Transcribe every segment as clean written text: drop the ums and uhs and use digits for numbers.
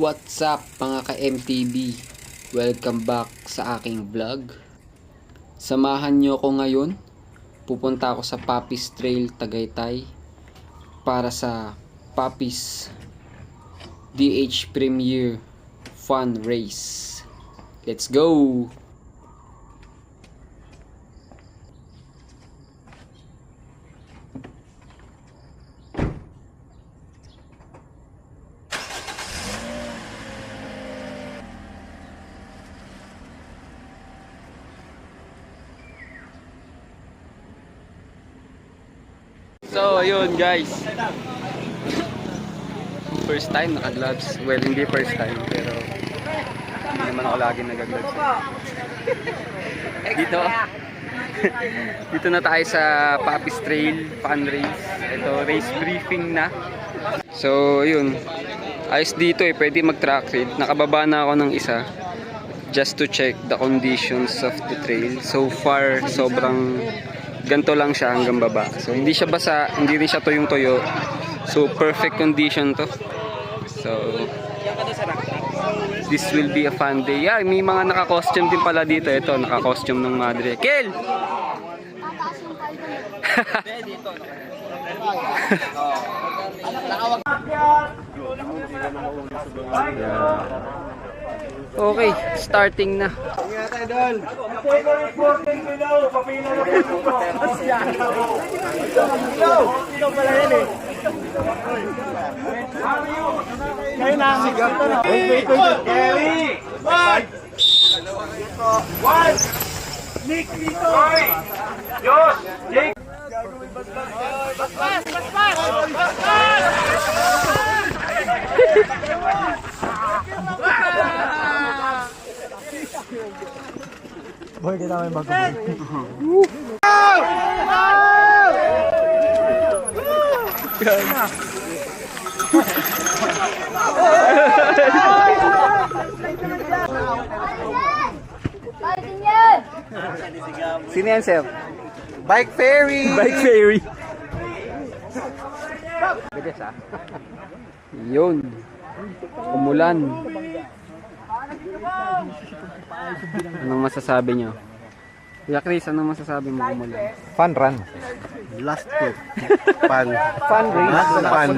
What's up mga ka-MTB? Welcome back sa aking vlog. Samahan nyo ko ngayon. Pupunta ako sa Poppies Trail Tagaytay para sa Poppies DH Premier Fun Race. Let's go! So, ayun guys. First time naka-gloves. Well, hindi first time, pero hindi naman ako lagi nag-gloves. Dito. Dito na tayo sa Poppies Trail Fun Race. Ito, race briefing na. So, ayun. Ayos dito eh, pwede mag-track seat. Nakababa na ako ng isa just to check the conditions of the trail. So far, sobrang ganito lang siya hanggang baba. So hindi siya basa, hindi rin siya tuyong-tuyo. So perfect condition to. So this will be a fun day. Yeah, may mga naka-costume din pala dito. Ito, naka-costume ng madre. Kel! Okay, starting na. Ingat idol. Sino pala yan eh? Kayo na. Wait. Carry. One. Nick dito. Josh. Jake. Bas. Boy, kita may bago. Sino yan, Sir? Bike ferry. Bike ferry. Bigas ah. Yun. Umulan. Anong masasabi nyo? Kuya Chris, anong masasabi mo umulan? Fun run. Last two. Fun. Fun race? Fun.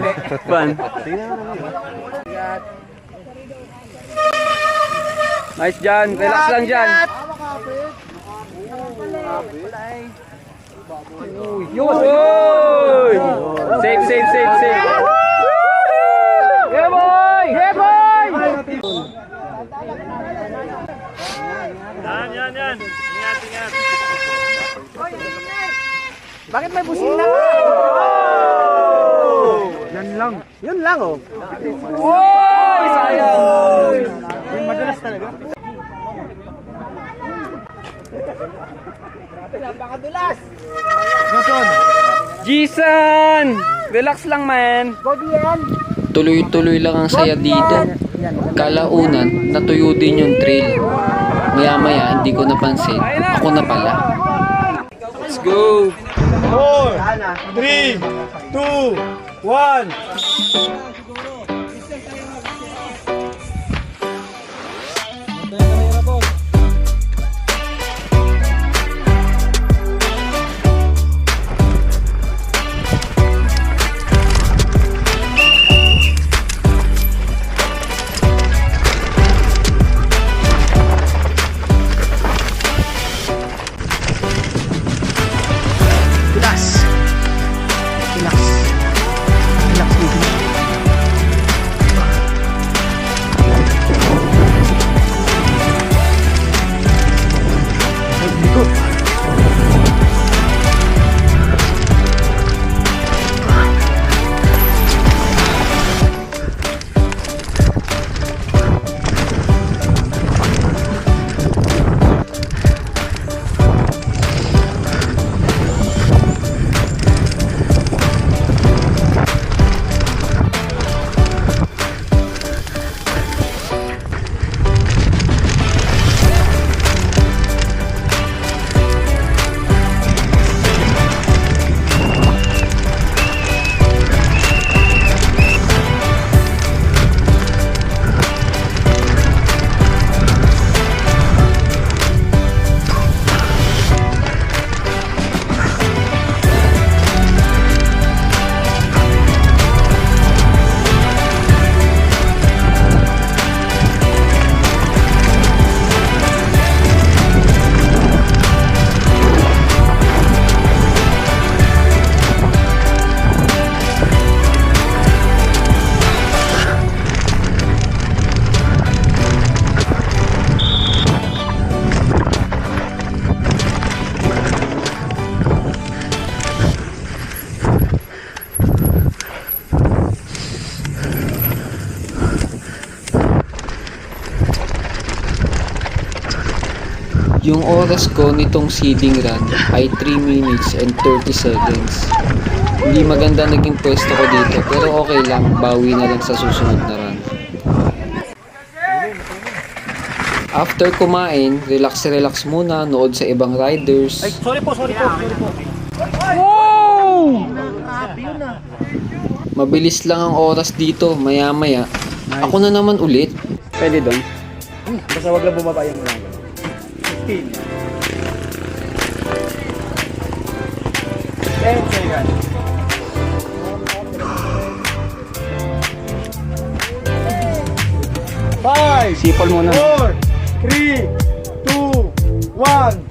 Fun. Nice dyan. Relax lang dyan. Uy! Safe. Yeah boy! Yan. Ingat. Bakit may busina? Yun lang oh. Wow! Sayang! Madalas talaga. Napakadulas. Jason! Relax lang man. Tuloy-tuloy lang ang saya dito. Kalaunan, natuyo din yung trail. Maya-maya, hindi ko napansin. Ako na pala. Let's go! 4, 3, 2, 1. Yung oras ko nitong seeding run ay 3 minutes and 30 seconds. Hindi maganda naging pwesto ko dito pero okay lang, bawi na lang sa susunod na run. After kumain, relax muna, nood sa ibang riders. Sorry po. Mabilis lang ang oras dito, maya-maya. Ako na naman ulit. Pwede doon. Basta wag lang bumaba yung ulang. 15. 10 seconds. Five, Sipol muna. 4, 3, 2, 1.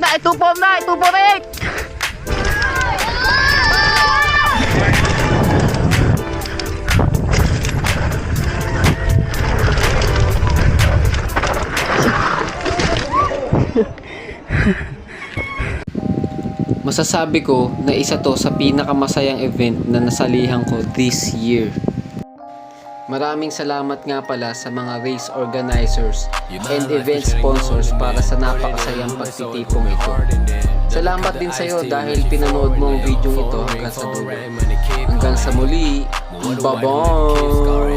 na, 2-4 na, 2-4-8! Masasabi ko na isa to sa pinakamasayang event na nasalihan ko this year. Maraming salamat nga pala sa mga race organizers and event sponsors para sa napakasayang pagtitipong ito. Salamat din sa iyo dahil pinanood mo ang video ito hanggang sa dulo. Hanggang sa muli, bye-bye!